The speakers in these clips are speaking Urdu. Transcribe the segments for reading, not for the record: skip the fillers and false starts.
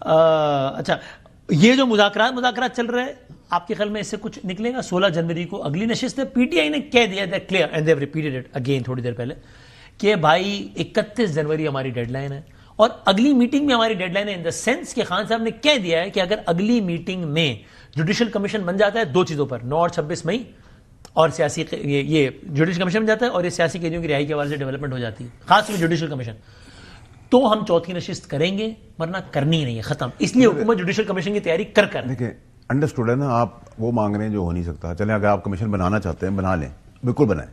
اچھا یہ جو مذاکرات چل رہے ہیں آپ کے خیال میں اس سے کچھ نکلے گا؟ 16 جنوری کو اگلی نشست ہے. پی ٹی آئی نے کہہ دیا تھا clear and they have repeated it again تھوڑی دیر پہلے کہ بھائی 31 جنوری ہماری ڈیڈ لائن ہے اور اگلی میٹنگ میں ہماری ڈیڈ لائن ہے ان دا سینس کہ خان صاحب نے کہہ دیا ہے کہ اگر اگلی میٹنگ میں جوڈیشل کمیشن بن جاتا ہے 2 چیزوں پر 9 اور 26 مئی اور سیاسی یہ جوڈیشل کمیشن بن جاتا ہے اور یہ سیاسی قیدیوں کی رہائی کے حوالے سے ڈیولپمنٹ ہو جاتی ہے خاص طور پہ جوڈیشل کمیشن, تو ہم چوتھی نشست کریں گے ورنہ کرنی نہیں ہے ختم. اس لیے حکومت جوڈیشل کمیشن کی تیاری کر دیکھیں انڈرسٹوڈ ہے نا, آپ وہ مانگ رہے ہیں جو ہو نہیں سکتا. چلیں اگر آپ کمیشن بنانا چاہتے ہیں بنا لیں, بالکل بنائیں.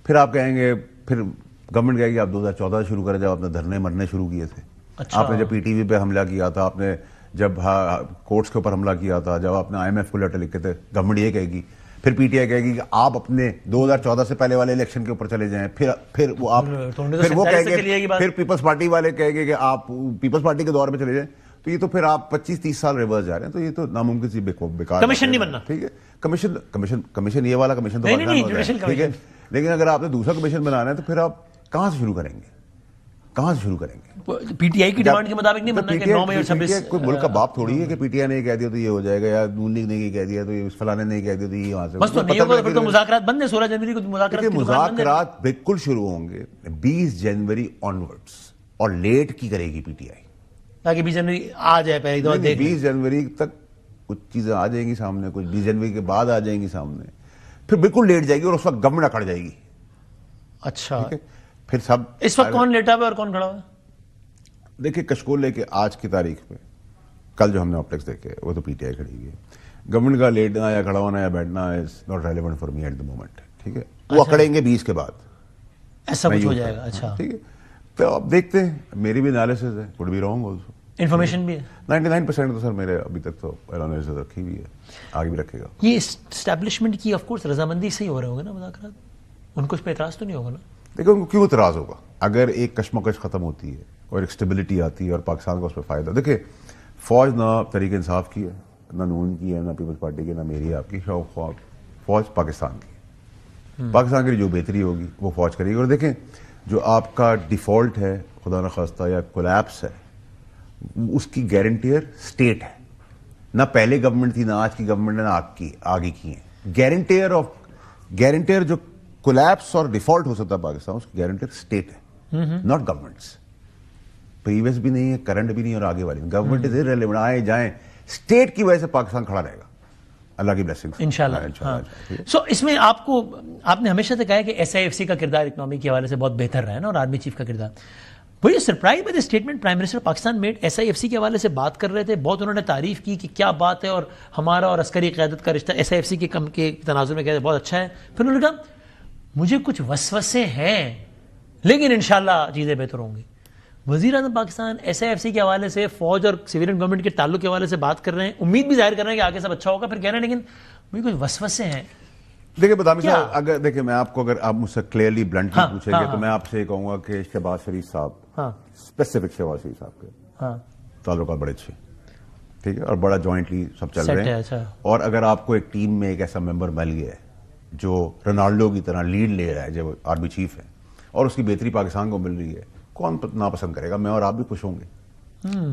پھر آپ کہیں گے, پھر گورنمنٹ کہے گی آپ 2014 سے شروع کریں جب آپ نے دھرنے مرنے شروع کیے تھے. آپ نے جب پی ٹی وی پہ حملہ کیا تھا, آپ نے جب کورٹس کے اوپر حملہ کیا تھا, جب آپ نے آئی ایم ایف کو لیٹر لکھے تھے, گورنمنٹ یہ کہے گی, پھر پی ٹی آئی کہے گی کہ آپ اپنے 2014 سے پہلے والے الیکشن کے اوپر چلے جائیں. پھر وہ کہیں گے, پھر پیپلز پارٹی والے کہیں گے کہ آپ پیپلز پارٹی کے دور میں چلے جائیں. تو یہ تو پھر آپ 25-30 سال ریورس جا رہے ہیں. تو یہ تو ناممکن سی بیکار. کمیشن نہیں بننا, ٹھیک ہے, کمیشن یہ والا کمیشن تو ٹھیک ہے, لیکن اگر آپ نے دوسرا کمیشن بنانا ہے تو پھر آپ کہاں سے شروع کریں گے, کہاں سے شروع کریں گے؟ پی ٹی آئی کی ڈیمانڈ کے مطابق نہیں بننا کہ 9 مئی اور 26. کوئی ملک کا باپ تھوڑی ہے کہ پی ٹی آئی نے یہ کہہ دیا تو یہ ہو جائے گا, یا نون لیگ نے یہ کہہ دیا تو یہ فلانے نے یہ کہہ دیا تو یہ وہاں سے بس. تو نہیں ہوگا پھر تو مذاکرات بند ہیں 16 جنوری کو. مذاکرات بالکل شروع ہوں گے 20 جنوری آنورڈس, اور لیٹ کی کرے گی پی ٹی آئی تاکہ 20 جنوری آ جائے پہلے. 20 جنوری تک کچھ چیزیں آ جائیں گی سامنے, کچھ 20 جنوری کے بعد آ جائیں گی سامنے, پھر بالکل لیٹ جائے گی اور اس وقت گورنمنٹ اکڑ جائے گی. اچھا پھر سب اس وقت کون لیٹا ہوا ہے اور کون کھڑا ہوا ہے؟ دیکھیں کشکول لے کے آج کی تاریخ میں کل جو ہم نے آپٹکس دیکھے وہ تو پی ٹی آئی کھڑی ہوئی ہے. گورنمنٹ کا لیٹنا یا کھڑا ہونا یا بیٹھنا is not relevant for me at the moment. ٹھیک ہے, وہ اکڑیں گے 20 کے بعد, ایسا کچھ ہو جائے گا. اچھا ٹھیک ہے, تو آپ دیکھتے ہیں, میری بھی انالیسز ہے, could be wrong also, information بھی ہے. 99% تو سر میرے ابھی تک تو انالیسز رکھی ہوئی ہے, آگے بھی رکھے گا. یہ اسٹیبلشمنٹ کی آف کورس رضامندی سے ہی ہو رہے ہوں گے نا مذاکرات, ان کو اس پہ اعتراض تو نہیں ہوگا نا؟ دیکھیں ان کو کیوں اعتراض ہوگا اگر ایک کشمکش ختم ہوتی ہے اور ایک اسٹیبلٹی آتی ہے اور پاکستان کو اس پہ فائدہ. دیکھیں فوج نہ تحریک انصاف کی ہے, نہ نون کی ہے, نہ پیپلز پارٹی کی, نہ میری ہے, آپ کی. فوج پاکستان کی ہے. پاکستان کی جو بہتری ہوگی وہ فوج کرے گی. اور دیکھیں جو آپ کا ڈیفالٹ ہے خدا نخواستہ یا کولیپس ہے, اس کی گارنٹیئر اسٹیٹ ہے. نہ پہلے گورنمنٹ تھی, نہ آج کی گورنمنٹ نے, نہ آگے کی ہیں. گارنٹیئر جو کولیپس اور ڈیفالٹ ہو سکتا ہے پاکستان, اس کی گارنٹیئر اسٹیٹ ہے, ناٹ گورنمنٹس. پریویس بھی نہیں ہے, کرنٹ بھی نہیں, اور آگے والی گورنمنٹ از ارریلیونٹ. آئے جائیں, اسٹیٹ کی وجہ سے پاکستان کھڑا رہے گا, اللہ کی بلیسنگ انشاءاللہ. سو اس میں آپ نے ہمیشہ سے کہا ہے کہ ایس آئی ایف سی کا کردار اکنامی کے حوالے سے بہت بہتر رہا ہے نا, اور آرمی چیف کا کردار. وہی surprise by the statement prime minister Pakistan made S I F C کے حوالے سے بات کر رہے تھے, بہت انہوں نے تعریف کی کہ کیا بات ہے, اور ہمارا اور عسکری قیادت کا رشتہ ایس آئی ایف سی کے تناظر میں کہتے ہیں بہت اچھا ہے. پھر انہوں نے کہا مجھے کچھ وسوسے ہیں لیکن انشاءاللہ چیزیں بہتر ہوں گی. وزیر اعظم Pakistan S I F C کے حوالے سے فوج اور سویلین گورنمنٹ کے تعلق کے حوالے سے بات کر رہے ہیں, امید بھی ظاہر کر رہے ہیں کہ آگے سب اچھا ہوگا, پھر کہہ رہے ہیں لیکن مجھے کچھ وسوسے ہیں. دیکھیں بتا صاحب, اگر دیکھیں میں آپ کو, اگر آپ مجھ سے کلیئرلی بلنٹلی پوچھیں گے تو میں آپ سے یہ کہوں گا کہ شہباز شریف صاحب, اسپیسیفک شہباز شریف صاحب کے تعلقات بڑے اچھے, ٹھیک ہے, اور بڑا جوائنٹلی سب چل رہے ہیں. اور اگر آپ کو ایک ٹیم میں ایک ایسا ممبر مل گیا ہے جو رونالڈو کی طرح لیڈ لے رہا ہے, جو آرمی چیف ہے, اور اس کی بہتری پاکستان کو مل رہی ہے, کون ناپسند کرے گا؟ میں اور آپ بھی خوش ہوں گے.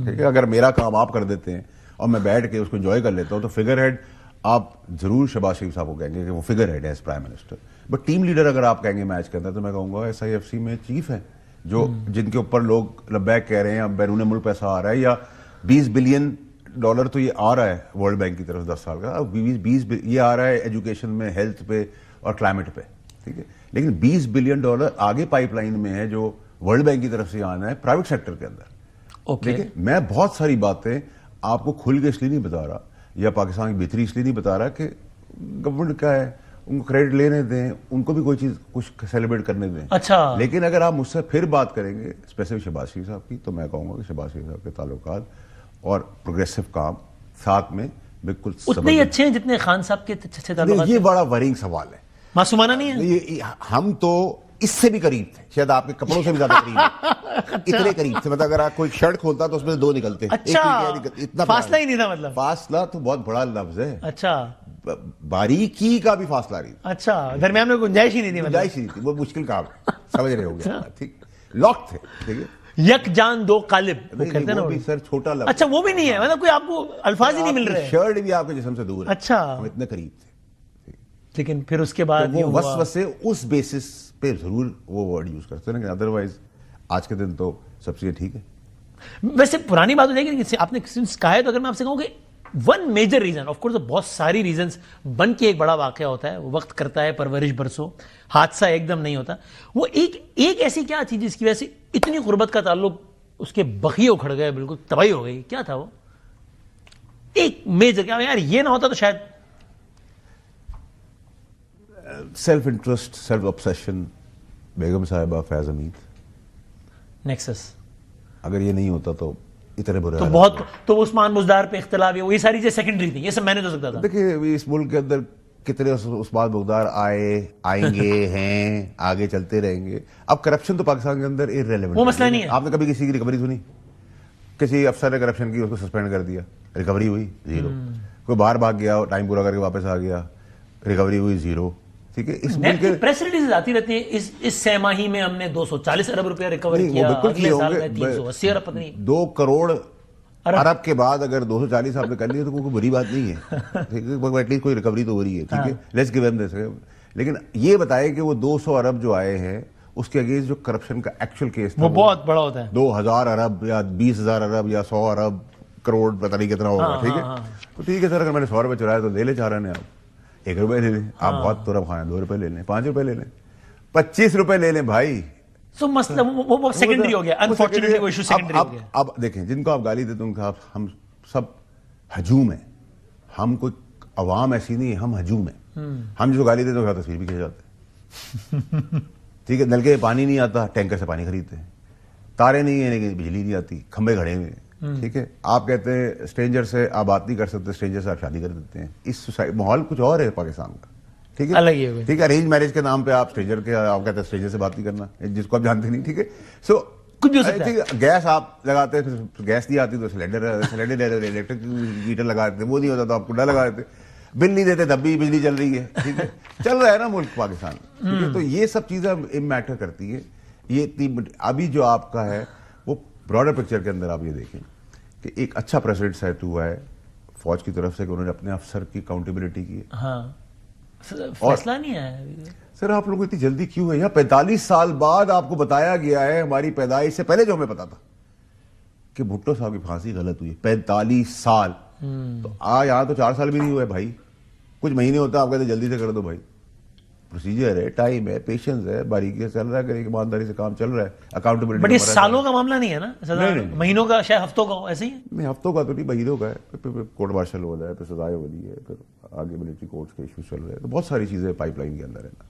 ٹھیک ہے, اگر میرا کام آپ کر دیتے ہیں اور میں بیٹھ کے اس کو انجوائے کر لیتا ہوں تو فگر ہیڈ آپ ضرور شہباز شریف صاحب کو کہیں گے کہ وہ فگر ہیڈ ہے as prime minister. But team leader اگر آپ کہیں گے میچ کے اندر, تو میں کہوں گا ایس آئی ایف سی میں چیف ہے جو جن کے اوپر لوگ لبیک کہہ رہے ہیں, بیرون ملک پیسہ آ رہا ہے, یا $20 بلین تو یہ آ رہا ہے ورلڈ بینک کی طرف 10 سال کا, 20 یہ آ رہا ہے ایجوکیشن میں, ہیلتھ پہ اور کلائمیٹ پہ. ٹھیک ہے, لیکن $20 بلین آگے پائپ لائن میں ہے جو ورلڈ بینک کی طرف سے آنا ہے پرائیویٹ سیکٹر کے اندر. دیکھیں میں بہت ساری باتیں آپ کو کھل کے اس لیے نہیں بتا رہا, یا پاکستان کی بہتری اس لیے نہیں بتا رہا کہ گورنمنٹ کیا ہے, ان کو کریڈٹ لینے دیں, ان کو بھی کوئی چیز کچھ سیلیبریٹ کرنے دیں. اچھا, لیکن اگر آپ مجھ سے پھر بات کریں گے اسپیسیفک شہباز شریف صاحب کی, تو میں کہوں گا کہ شہباز شریف صاحب کے تعلقات اور پروگریسو کام ساتھ میں بالکل اتنے ہی اچھے ہیں جتنے خان صاحب کے اچھے تعلقات. یہ بڑا ورنگ سوال ہے, معصومانہ نہیں ہے. ہم تو اس سے بھی قریب تھے, شاید آپ کے کپڑوں سے بھی زیادہ قریب, اتنے قریب تھے. مطلب اگر آپ کوئی شرٹ کھولتا تو اس میں سے 2 نکلتے. اچھا, فاصلہ ہی نہیں تھا. مطلب فاصلہ تو بہت بڑا لفظ ہے. اچھا, باریکی کا بھی فاصلہ نہیں. اچھا, درمیان میں گنجائش ہی نہیں تھی. گنجائش ہی نہیں تھی, وہ مشکل کام ہے, سمجھ رہے ہو گے. ٹھیک, لاک تھے. ٹھیک ہے, یک جان دو قالب وہ کہتے ہیں نا. وہ بھی سر چھوٹا لفظ. اچھا وہ بھی نہیں ہے, مطلب کوئی آپ کو الفاظ ہی نہیں مل رہے. شرٹ بھی آپ کے جسم سے دور ہے. اچھا ہم اتنے قریب تھے. لیکن پھر اس کے بعد وہ وسوسے اس بیسس پہ ضرور وہ ورڈ یوز کرتے ہیں نا, ادروائز آج کے دن تو سب چیزیں ٹھیک ہے. ویسے پرانی بات ہو جائے گی, آپ نے کہا ہے تو اگر میں آپ سے کہوں کہ one major reason, of course بہت ساری ریزنز بن کے ایک بڑا واقعہ ہوتا ہے, وقت کرتا ہے پرورش برسوں, حادثہ ایک دم نہیں ہوتا. وہ ایک ایسی کیا تھی جس کی وجہ سے اتنی غربت کا تعلق اس کے بخیے اکھڑ گئے, بالکل تباہی ہو گئی, کیا تھا وہ ایک میجر, کیا یار یہ نہ ہوتا تو شاید. سیلف انٹرسٹ, سیلف obsession, بیگم صاحبہ, فیض حمید, نیکسس. اگر یہ نہیں ہوتا تو اتنے برے تو بہت, تو عثمان بزدار پہ اختلاف ہے, وہ یہ ساری چیزیں سیکنڈری تھی, یہ سب میں نے تو سکتا تھا. دیکھیں اس ملک کے اندر کتنے عثمان بزدار آئیں گے ہیں, آگے چلتے رہیں گے. اب کرپشن تو پاکستان کے اندر irrelevant, وہ مسئلہ نہیں ہے. آپ نے کبھی کسی کی ریکوری سنی؟ کسی افسر نے کرپشن کی, اس کو سسپینڈ کر دیا, ریکوری ہوئی زیرو. کوئی باہر بھاگ گیا, ٹائم پورا کر کے واپس آ گیا, ریکوری ہوئی زیرو. ٹھیک ہے, اس ملک کے پریس ریلیز آتی رہتی ہے, اس سہ ماہی میں ہم نے 240 ارب روپیہ ریکور کیا, اگلے سال میں 380 ارب, پتہ نہیں 2 کروڑ ارب کے بعد اگر 240 آپ نے کر لیا تو کوئی بری بات نہیں ہے. ایٹ لیسٹ کوئی ریکوری تو ہو رہی ہے. ٹھیک ہے, لیٹس گیو دیم دس. لیکن یہ بتائے کہ وہ 200 ارب جو آئے ہیں اس کے اگینسٹ جو کرپشن کا ایکچوئل کیس تھا وہ بہت بڑا ہوتا ہے, 2000 ارب یا 20,000 ارب یا 100 ارب کروڑ, پتہ نہیں کتنا ہوگا. ٹھیک ہے, تو ٹھیک ہے سر, اگر میں نے 100 روپے چرایا تو لے لے 4 آنے, آپ 1 روپے لے لیں, آپ بہت ترب خواہیں 2 روپے لے لیں, 5 روپے لے لیں, 25 روپے لے لیں بھائی. سو مسئلہ وہ سیکنڈری ہو گیا, انفارچونیٹلی وہ ایشو سیکنڈری ہو گیا. اب دیکھیں, جن کو آپ گالی دیتے ہیں ہم سب ہجوم ہیں, ہم کوئی عوام ایسی نہیں ہے, ہم ہجوم ہیں. ہم جو گالی دیتے ہیں تصویر بھی کھینچ جاتے ہیں. ٹھیک ہے, نلکے میں پانی نہیں آتا, ٹینکر سے پانی خریدتے ہیں. تارے نہیں ہیں لیکن بجلی نہیں آتی, کھمبے کھڑے ہوئے ہیں. ٹھیک ہے, آپ کہتے ہیں اسٹرینجر سے آپ بات نہیں کر سکتے, اسٹرینجر سے آپ شادی کر دیتے ہیں. اس ماحول کچھ اور ہے پاکستان کا. ٹھیک ہے, ٹھیک ہے, ارینج میرج کے نام پہ آپ اسٹرینجر کے, آپ کہتے ہیں اسٹرینجر سے بات نہیں کرنا, جس کو آپ جانتے نہیں. ٹھیک ہے, سو کچھ بھی ہو سکتا ہے. گیس آپ لگاتے ہیں, گیس نہیں آتی تو سلینڈر الیکٹرک ہیٹر لگاتے, وہ نہیں ہوتا تو آپ کنڈا لگا دیتے. بل نہیں دیتے تب بھی بجلی چل رہی ہے. ٹھیک ہے, چل رہا ہے نا ملک پاکستان. ٹھیک ہے, تو یہ سب چیزیں میٹر کرتی ہے. یہ ابھی جو آپ کا ہے وہ براڈر پکچر کے اندر آپ یہ دیکھیں کہ ایک اچھا پریزیڈنٹ سیٹ ہوا ہے فوج کی طرف سے کہ انہوں نے اپنے افسر کی اکاؤنٹیبلٹی کی. ہاں, فیصلہ نہیں ہے سر. آپ لوگوں کو اتنی جلدی کیوں ہے؟ یہاں 45 سال بعد آپ کو بتایا گیا ہے, ہماری پیدائش سے پہلے جو ہمیں پتا تھا کہ بھٹو صاحب کی پھانسی غلط ہوئی. 45 سال تو یہاں تو 4 سال بھی نہیں ہوئے بھائی. کچھ مہینے ہوتا, آپ کہتے جلدی سے کر دو بھائی. پروسیجر ہے, ٹائم ہے, پیشنس ہے, باریکی سے چل رہا ہے, ایمانداری سے کام چل رہا ہے, اکاؤنٹیبلٹی. بٹ یہ سالوں کا معاملہ نہیں ہے نا, مہینوں کا, شاید ہفتوں کا, ایسے ہی نہیں. ہفتوں کا تو نہیں, مہینوں کا ہے. پھر کورٹ مارشل ہو رہا ہے, پھر سزائیں ہو رہی ہے, پھر آگے ملٹری کورٹس کے ایشوز چل رہے ہیں, تو بہت ساری چیزیں پائپ لائن کے اندر ہے.